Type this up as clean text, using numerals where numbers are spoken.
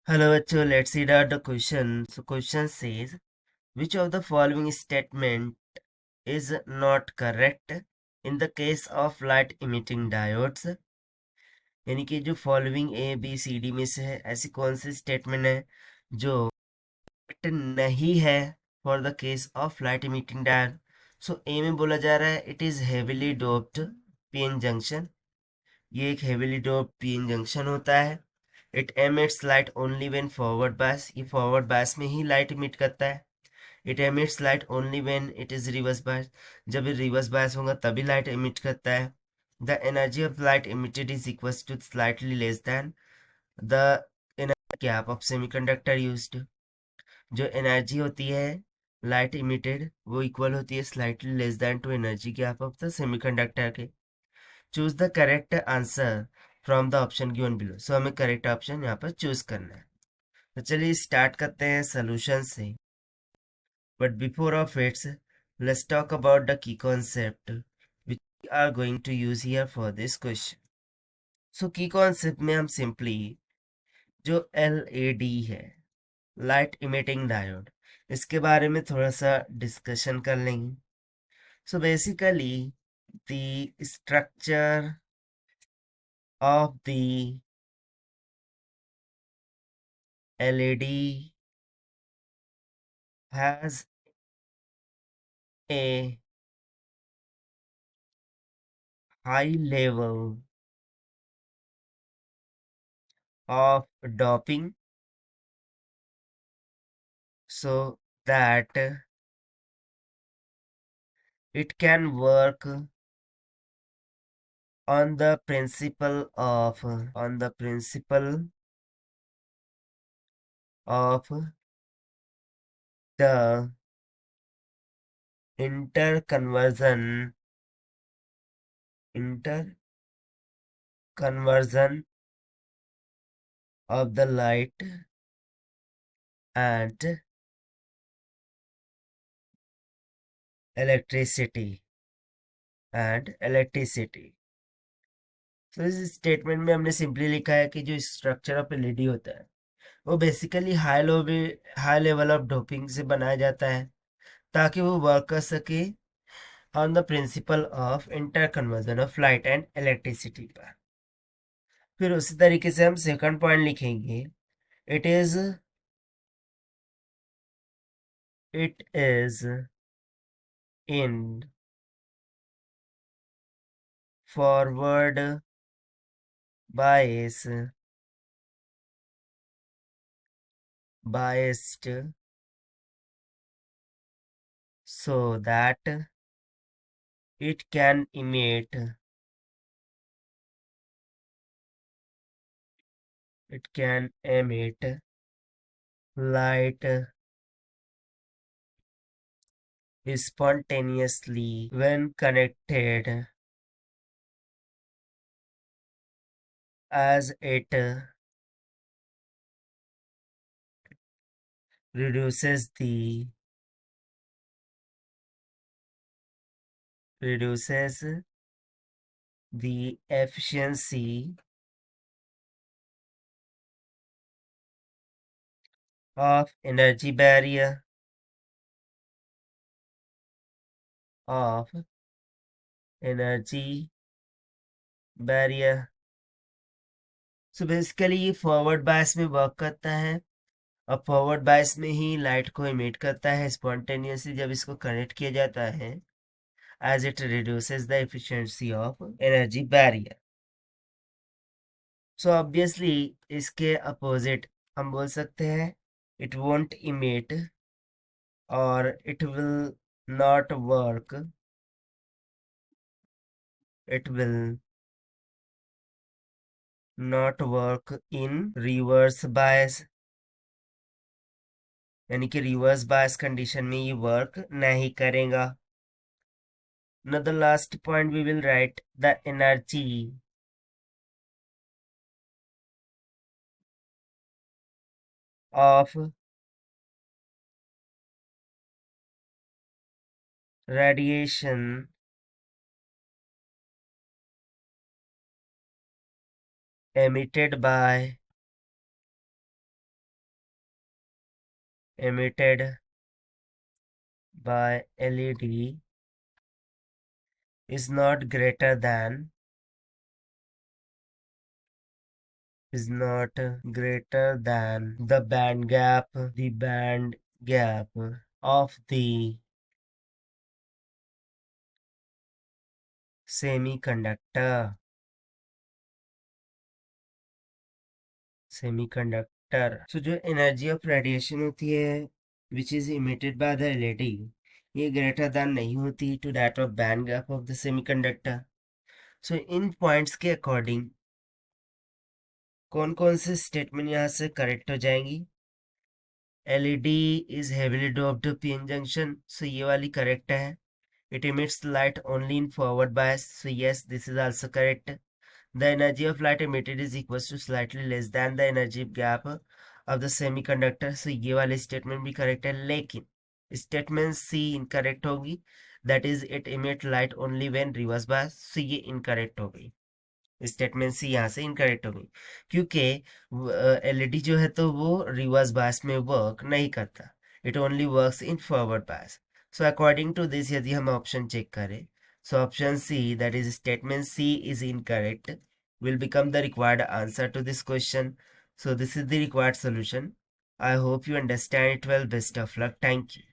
Hello, bachcho. Let's read out the question. So, question says, which of the following statement is not correct in the case of light emitting diodes? यानी कि जो following A B C D में से है, ऐसी कौन सी statement है जो correct नहीं है for the case of light emitting diode? So A में बोला जा रहा है it is heavily doped PN junction. ये एक हेविली डोप्ड पीएन जंक्शन होता है. It emits light only when forward bias. ये फॉरवर्ड बायस में ही लाइट इमिट करता है. It emits light only when it is reverse bias. जब ये रिवर्स बायस होगा तभी लाइट इमिट करता है. The energy of light emitted is equal to slightly less than the energy gap of semiconductor used. जो energy होती है light emitted वो इक्वल होती है slightly less than to energy gap of the semiconductor के. Choose the correct answer from the option given below. So हमें correct option यहाँ पर चूज करना है. तो चलिए स्टार्ट करते हैं सोल्यूशन से. But before of its let's talk about the key concept which we are going to use here for this question. So key concept में हम सिंपली जो एलईडी है लाइट इमिटिंग डायोड इसके बारे में थोड़ा सा डिस्कशन कर लेंगे. So basically the structure of the LED has a high level of doping so that it can work on the principle of the interconversion interconversion of the light and electricity तो इस statement में हमने simply लिखा है कि जो structure of LED होता है वो basically high level of doping से बनाया जाता है ताकि वो वर्क कर सके on the principle of inter conversion of light and electricity पर. फिर उसी तरीके से हम सेकंड पॉइंट लिखेंगे. It is it is in forward biased so that it can emit light spontaneously when connected, as it reduces the efficiency of energy barrier. So basically ये forward bias में work करता है और forward bias में ही light को emit करता है स्पॉन्टेनियसली जब इसको कनेक्ट किया जाता है, as it reduces the efficiency of energy barrier. So obviously इसके अपोजिट हम बोल सकते हैं it won't emit or it will not work in reverse bias. यानी कि रिवर्स बायस कंडीशन में ये वर्क नहीं करेगा. Now the last point we will write the energy of radiation emitted by emitted by LED is not greater than the band gap of the semiconductor so जो energy of radiation होती है which is emitted by the LED ये greater than नहीं होती to that of band gap of the semiconductor so इन points के according कौन कौन से स्टेटमेंट यहाँ से करेक्ट हो जाएंगी LED is heavily doped PN junction so ये वाली करेक्ट है it emits light only in forward bias so yes this is also correct. The energy of light emitted is equals to slightly less than the energy gap of the semiconductor. So ये वाले statement भी correct है लेकिन statement C incorrect होगी that is it emit light only when reverse bias. So ये incorrect हो गई statement C यहाँ से इनकरेक्ट हो गई क्योंकि एलईडी जो है तो वो रिवर्स बायस में वर्क नहीं करता it only works in forward bias. So according to this यदि हम ऑप्शन चेक करें so option C, that is statement C is incorrect, will become the required answer to this question. So this is the required solution. I hope you understand it well. Best of luck. Thank you.